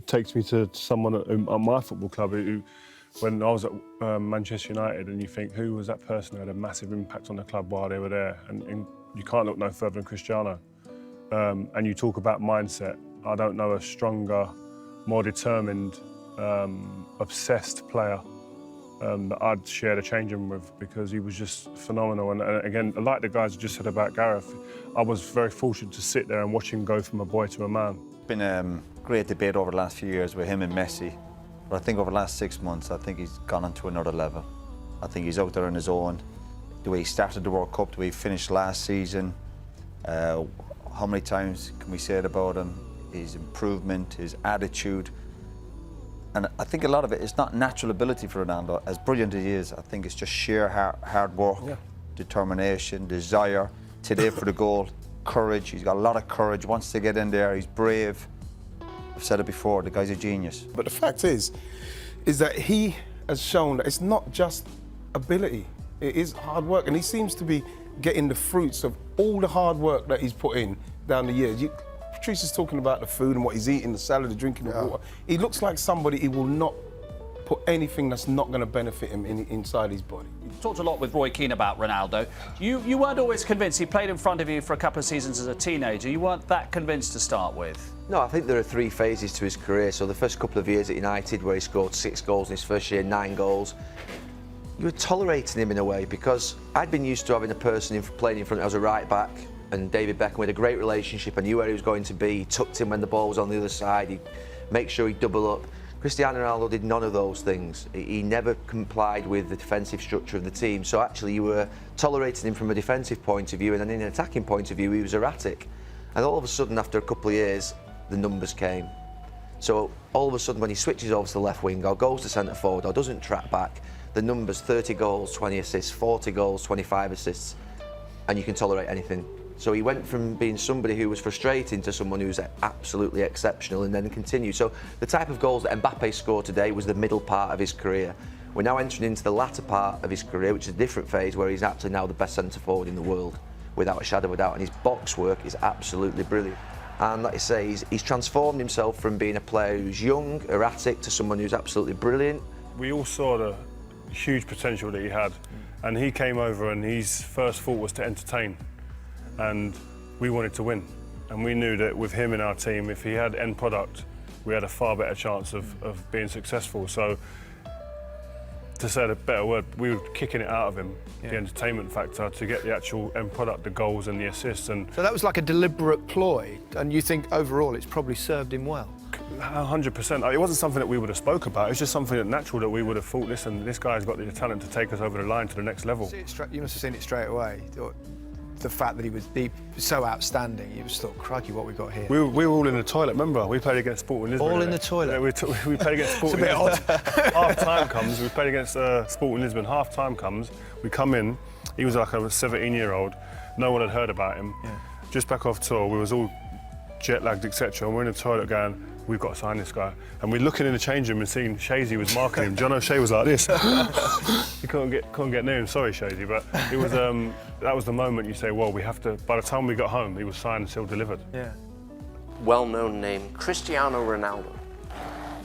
takes me to someone at my football club who, when I was at Manchester United, and you think, who was that person who had a massive impact on the club while they were there? And you can't look no further than Cristiano. And you talk about mindset. I don't know a stronger, more determined, obsessed player that I'd share the changing room with, because he was just phenomenal. And again, like the guys just said about Gareth, I was very fortunate to sit there and watch him go from a boy to a man. Been a great debate over the last few years with him and Messi, but I think over the last 6 months, I think he's gone on to another level. I think he's out there on his own. The way he started the World Cup, the way he finished last season, how many times can we say it about him? His improvement, his attitude. And I think a lot of it is not natural ability for Ronaldo. As brilliant as he is, I think it's just sheer hard work, determination, desire, today for the goal, courage. He's got a lot of courage, wants to get in there, he's brave. I've said it before, the guy's a genius. But the fact is that he has shown that it's not just ability, it is hard work. And he seems to be getting the fruits of all the hard work that he's put in down the years. Patrice is talking about the food and what he's eating, the salad, the drinking, the water. He looks like somebody he will not put anything that's not going to benefit him inside his body. You talked a lot with Roy Keane about Ronaldo. You weren't always convinced. He played in front of you for a couple of seasons as a teenager. You weren't that convinced to start with. No, I think there are 3 phases to his career. So the first couple of years at United, where he scored 6 goals in his first year, 9 goals, you were tolerating him in a way, because I'd been used to having a person playing in front as a right back, and David Beckham had a great relationship. I knew where he was going to be. He tucked him when the ball was on the other side. He'd make sure he'd double up. Cristiano Ronaldo did none of those things. He never complied with the defensive structure of the team. So actually you were tolerating him from a defensive point of view, and then in an attacking point of view, he was erratic. And all of a sudden, after a couple of years, the numbers came. So all of a sudden, when he switches over to the left wing or goes to centre forward or doesn't track back, the numbers, 30 goals, 20 assists, 40 goals, 25 assists, and you can tolerate anything. So he went from being somebody who was frustrating to someone who's absolutely exceptional, and then continued. So the type of goals that Mbappe scored today was the middle part of his career. We're now entering into the latter part of his career, which is a different phase, where he's actually now the best centre forward in the world, without a shadow of a doubt, and his box work is absolutely brilliant. And like I say, he's transformed himself from being a player who's young, erratic, to someone who's absolutely brilliant. We all saw the huge potential that he had, and he came over and his first thought was to entertain. And we wanted to win, and we knew that with him in our team, if he had end product, we had a far better chance of being successful. So, to say a better word, we were kicking it out of him, the entertainment factor, to get the actual end product, the goals and the assists. And so that was like a deliberate ploy, and you think overall it's probably served him well? 100%. It wasn't something that we would have spoke about. It was just something that natural that we would have thought, listen, this guy's got the talent to take us over the line to the next level. You must have seen it straight away. The fact that he was so outstanding, you just thought, crikey, what we got here. We were all in the toilet, remember? We played against Sporting Lisbon. All in the toilet? Yeah, we played against Sporting Lisbon. It's a bit odd. Half time comes, we played against Sporting Lisbon. Half time comes, we come in, he was like a 17-year-old, no one had heard about him. Yeah. Just back off tour, we was all jet lagged, etc. And we're in the toilet going, we've got to sign this guy. And we're looking in the change room and seeing Shazy was marking him. John O'Shea was like this. He couldn't get near him. Sorry, Shazy, but it was that was the moment you say, well, we have to. By the time we got home, he was signed, still delivered. Yeah. Well-known name, Cristiano Ronaldo.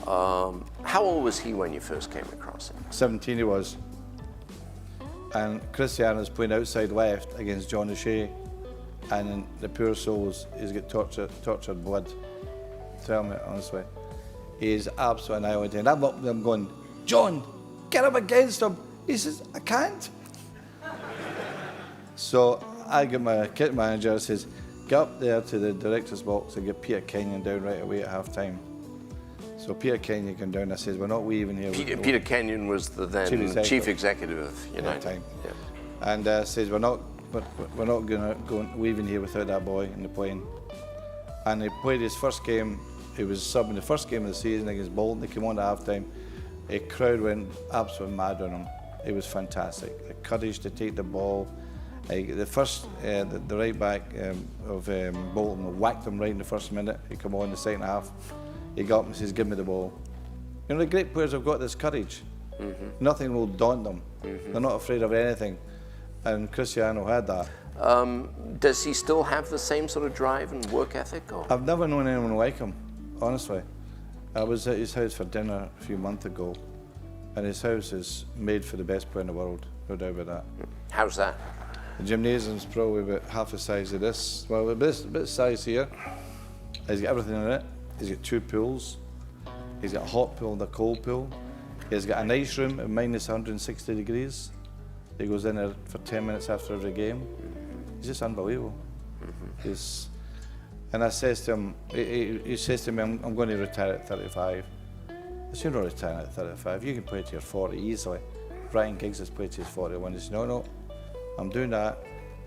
How old was he when you first came across him? 17 he was. And Cristiano's playing outside left against John O'Shea, and the poor souls, he's got tortured blood. Tell me honestly, he's absolutely annihilating. I'm up there, I'm going, John, get him against him. He says, I can't. So I get my kit manager, says, get up there to the director's box and get Peter Kenyon down right away at half time. So Peter Kenyon came down, I says, we're not leaving here. Peter Kenyon was the then chief executive of United. Yeah. And says, we're not going to leaving here without that boy in the plane. And he played his first game. He was subbing the first game of the season against Bolton. They came on at half-time. A crowd went absolutely mad on him. It was fantastic. The courage to take the ball. The first, the right back of Bolton whacked him right in the first minute. He came on in the second half. He got up and says, give me the ball. You know, the great players have got this courage. Nothing will daunt them. They're not afraid of anything. And Cristiano had that. Does he still have the same sort of drive and work ethic? Or? I've never known anyone like him, honestly. I was at his house for dinner a few months ago, and his house is made for the best player in the world, no doubt about that. How's that? The gymnasium's probably about half the size of this. Well, a bit size here. He's got everything in it. He's got 2 pools. He's got a hot pool and a cold pool. He's got an ice room at minus 160 degrees. He goes in there for 10 minutes after every game. He's just unbelievable. And I says to him, he says to me, I'm going to retire at 35. I said, you're not retiring at 35. You can play to your 40 easily. Brian Giggs has played to his 41. He said, no, I'm doing that,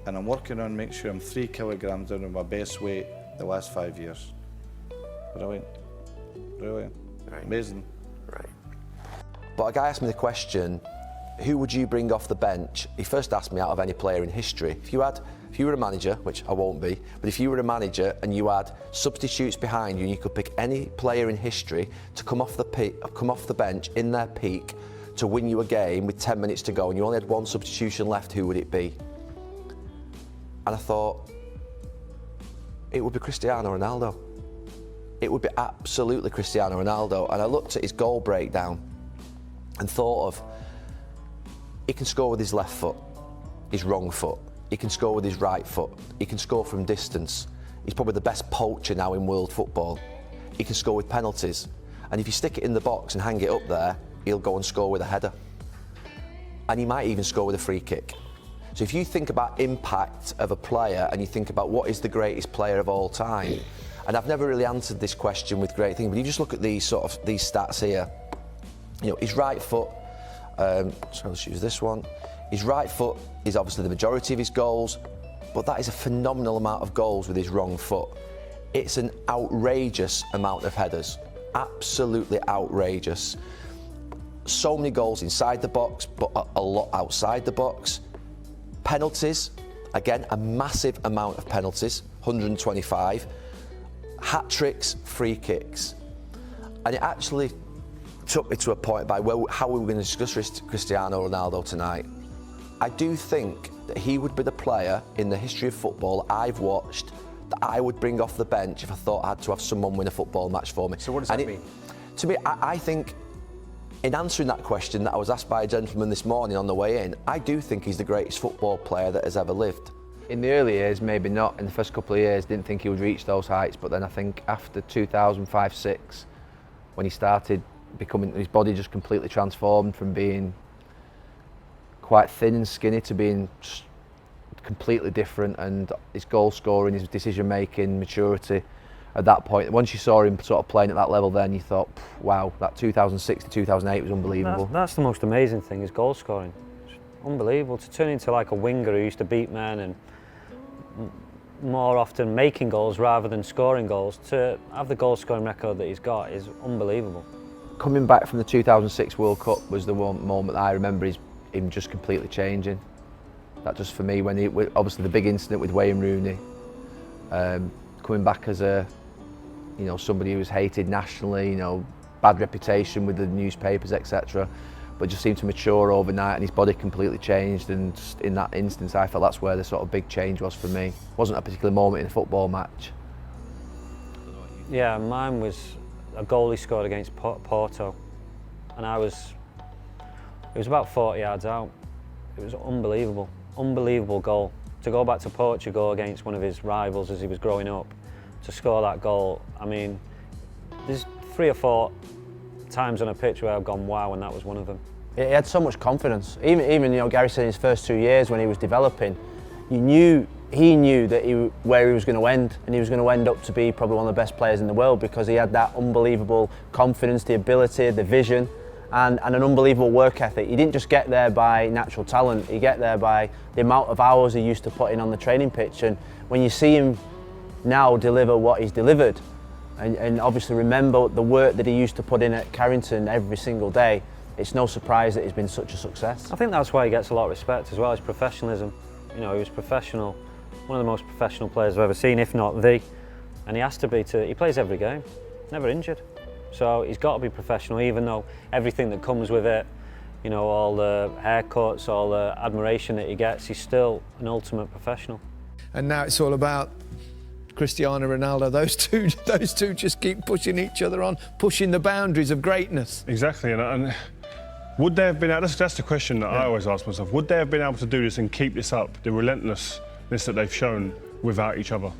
and I'm working on making sure I'm 3 kilograms down on my best weight the last 5 years. Brilliant. Right. Amazing. Right. But a guy asked me the question, who would you bring off the bench? He first asked me out of any player in history. If you were a manager, which I won't be, but if you were a manager and you had substitutes behind you and you could pick any player in history to come off the bench in their peak to win you a game with 10 minutes to go and you only had 1 substitution left, who would it be? And I thought, it would be Cristiano Ronaldo. It would be absolutely Cristiano Ronaldo. And I looked at his goal breakdown and thought of, he can score with his left foot, his wrong foot. He can score with his right foot. He can score from distance. He's probably the best poacher now in world football. He can score with penalties. And if you stick it in the box and hang it up there, he'll go and score with a header. And he might even score with a free kick. So if you think about impact of a player and you think about what is the greatest player of all time, and I've never really answered this question with great things, but you just look at these stats here. You know, his right foot, so let's use this one. His right foot is obviously the majority of his goals, but that is a phenomenal amount of goals with his wrong foot. It's an outrageous amount of headers, absolutely outrageous. So many goals inside the box, but a lot outside the box. Penalties, again, a massive amount of penalties, 125. Hat-tricks, free kicks. And it actually took me to a point by how we were going to discuss Cristiano Ronaldo tonight. I do think that he would be the player in the history of football I've watched that I would bring off the bench if I thought I had to have someone win a football match for me. So what does that mean? To me, I think, in answering that question that I was asked by a gentleman this morning on the way in, I do think he's the greatest football player that has ever lived. In the early years, maybe not. In the first couple of years, didn't think he would reach those heights. But then I think after 2005-06, when he started becoming, his body just completely transformed from being quite thin and skinny to being completely different. And his goal scoring, his decision making, maturity. At that point, once you saw him sort of playing at that level, then you thought, wow, that 2006 to 2008 was unbelievable. That's the most amazing thing, is goal scoring. It's unbelievable to turn into like a winger who used to beat men and more often making goals rather than scoring goals. To have the goal scoring record that he's got is unbelievable. Coming back from the 2006 World Cup was the one moment that I remember him just completely changing. That just for me, when he, obviously the big incident with Wayne Rooney, coming back as a, you know, somebody who was hated nationally, you know, bad reputation with the newspapers, etc. But just seemed to mature overnight and his body completely changed, and just in that instance I felt that's where the sort of big change was for me. It wasn't a particular moment in a football match. Yeah, mine was a goal he scored against Porto, and it was about 40 yards out. It was unbelievable goal. To go back to Portugal against one of his rivals as he was growing up, to score that goal, I mean, there's 3 or 4 times on a pitch where I've gone wow, and that was one of them. He had so much confidence. Even you know, Gary said in his first 2 years when he was developing, he knew that where he was going to end, and he was going to end up to be probably one of the best players in the world, because he had that unbelievable confidence, the ability, the vision, and an unbelievable work ethic. He didn't just get there by natural talent, he get there by the amount of hours he used to put in on the training pitch. And when you see him now deliver what he's delivered, and obviously remember the work that he used to put in at Carrington every single day, it's no surprise that he's been such a success. I think that's why he gets a lot of respect as well, his professionalism. You know, he was professional, one of the most professional players I've ever seen, if not the, and he has to be. He plays every game, never injured. So he's got to be professional, even though everything that comes with it, you know, all the haircuts, all the admiration that he gets, he's still an ultimate professional. And now it's all about Cristiano Ronaldo. Those two just keep pushing each other on, pushing the boundaries of greatness. Exactly, and would they have been able, that's the question that I always ask myself, would they have been able to do this and keep this up, the relentlessness that they've shown without each other?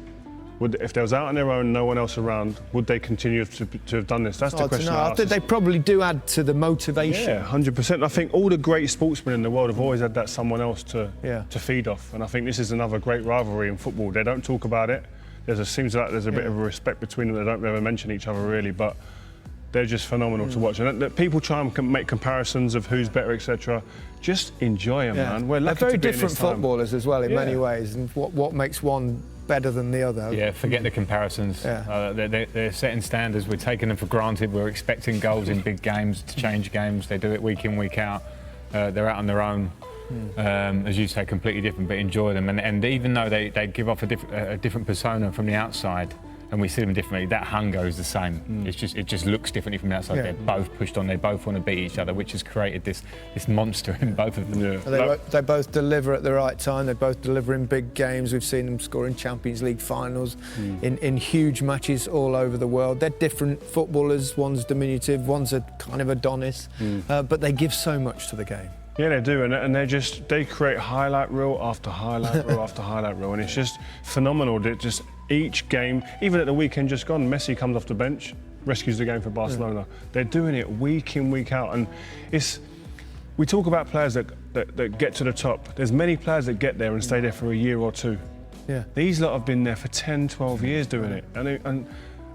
If they was out on their own, no one else around, would they continue to have done this? That's the question I ask. I think they probably do add to the motivation. Yeah, 100%. I think all the great sportsmen in the world have always had that someone else to feed off. And I think this is another great rivalry in football. They don't talk about it. Seems like there's a bit of a respect between them. They don't ever mention each other really, but they're just phenomenal to watch. And people try and make comparisons of who's better, etc. Just enjoy them, man. We're lucky They're very to be in this different time. footballers as well in many ways, and what makes one better than the other. Yeah, forget the comparisons. They're setting standards. We're taking them for granted. We're expecting goals in big games to change games. They do it week in, week out. They're out on their own. As you say, completely different, but enjoy them. And even though they give off a different persona from the outside, and we see them differently, that hunger is the same. It just looks differently from the outside. They're both pushed on. They both want to beat each other, which has created this monster in both of them. They both deliver at the right time. They both deliver in big games. We've seen them score in Champions League finals, in huge matches all over the world. They're different footballers. One's diminutive, one's a kind of Adonis, but they give so much to the game. Yeah, they do, and they create highlight reel after highlight reel after highlight reel, and it's just phenomenal. That just each game, even at the weekend just gone, Messi comes off the bench, rescues the game for Barcelona. They're doing it week in, week out, and we talk about players that get to the top. There's many players that get there and stay there for a year or two. Yeah. These lot have been there for 10, 12 years doing it, and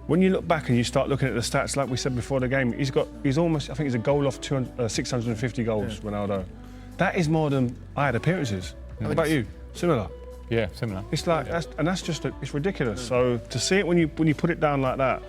when you look back and you start looking at the stats, like we said before the game, he's almost, I think he's a goal off 650 goals, Ronaldo. That is more than I had appearances. What about you? Similar? Yeah, similar. It's like, that's just, it's ridiculous. So to see it when you put it down like that,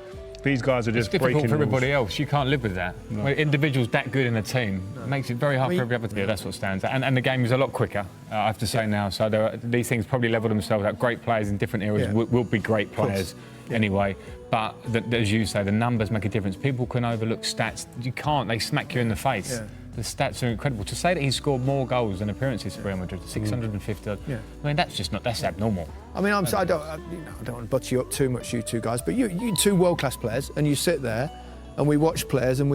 these guys are just breaking rules. It's difficult for everybody else. You can't live with that. No. When individuals that good in a team, it makes it very hard for every other to do. That's what stands out. And the game is a lot quicker, I have to say now. So these things probably level themselves out. Great players in different areas will be great players anyway. But as you say, the numbers make a difference. People can overlook stats. You can't. They smack you in the face. Yeah. The stats are incredible. To say that he's scored more goals than appearances for Real Madrid, 650. I mean, that's abnormal. I mean, I don't want to butt you up too much, you two guys, but you two world-class players, and you sit there, and we watch players, and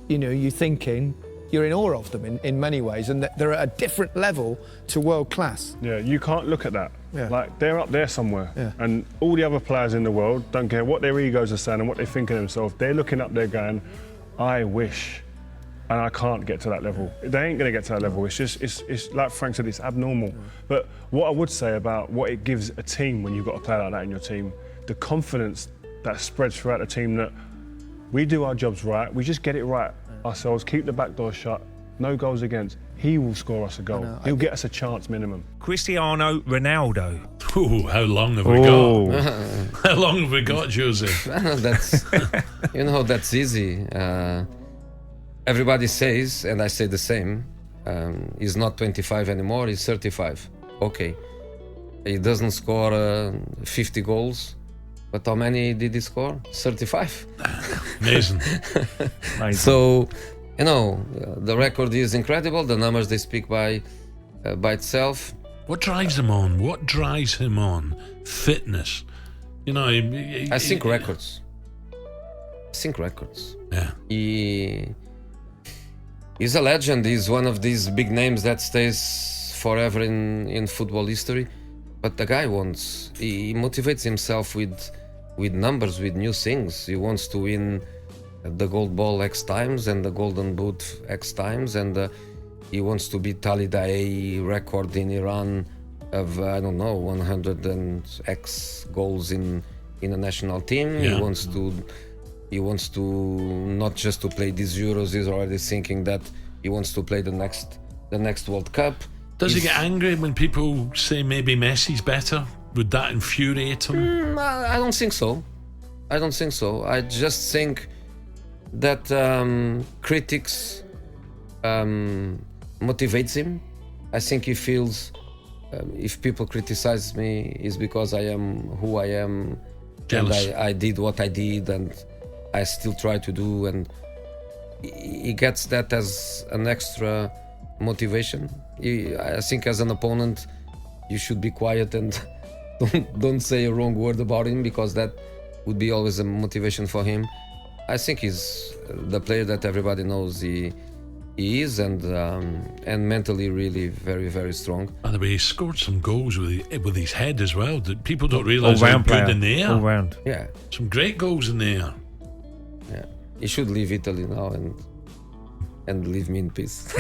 you're thinking, you're in awe of them in many ways, and they're at a different level to world-class. Yeah, you can't look at that. Yeah. Like, they're up there somewhere. Yeah. And all the other players in the world, don't care what their egos are saying and what they think of themselves, they're looking up there going, I wish. And I can't get to that level. They ain't going to get to that level. It's just, it's like Frank said, it's abnormal. But what I would say about what it gives a team when you've got a player like that in your team, the confidence that spreads throughout the team that we do our jobs right, we just get it right ourselves, keep the back door shut, no goals against. He will score us a goal. He'll get us a chance minimum. Cristiano Ronaldo. Ooh, how long have we got? How long have we got, Jose? That's easy. Everybody says, and I say the same, he's not 25 anymore, he's 35. Okay. He doesn't score 50 goals, but how many did he score? 35. Amazing. So, the record is incredible, the numbers, they speak by itself. What drives him on? What drives him on? Fitness. I think records. Yeah. He's a legend. He's one of these big names that stays forever in football history. But the guy he motivates himself with numbers, with new things. He wants to win the gold ball X times and the golden boot X times, and he wants to beat Ali Daei record in Iran of 100 and X goals in a national team. Yeah. He wants to not just to play these Euros. He's already thinking that he wants to play the next World Cup. Does he get angry when people say maybe Messi's better? Would that infuriate him? I don't think so. I just think that critics motivates him. I think he feels if people criticize me, it's because I am who I am. Jealous. And I did what I did, and I still try to do, and he gets that as an extra motivation. I think as an opponent, you should be quiet and don't say a wrong word about him, because that would be always a motivation for him. I think he's the player that everybody knows he is, and mentally really very, very strong. And the way he scored some goals with his head as well. People don't realise how good in the air. All round. Yeah. Some great goals in the air. Yeah. He should leave Italy now and leave me in peace.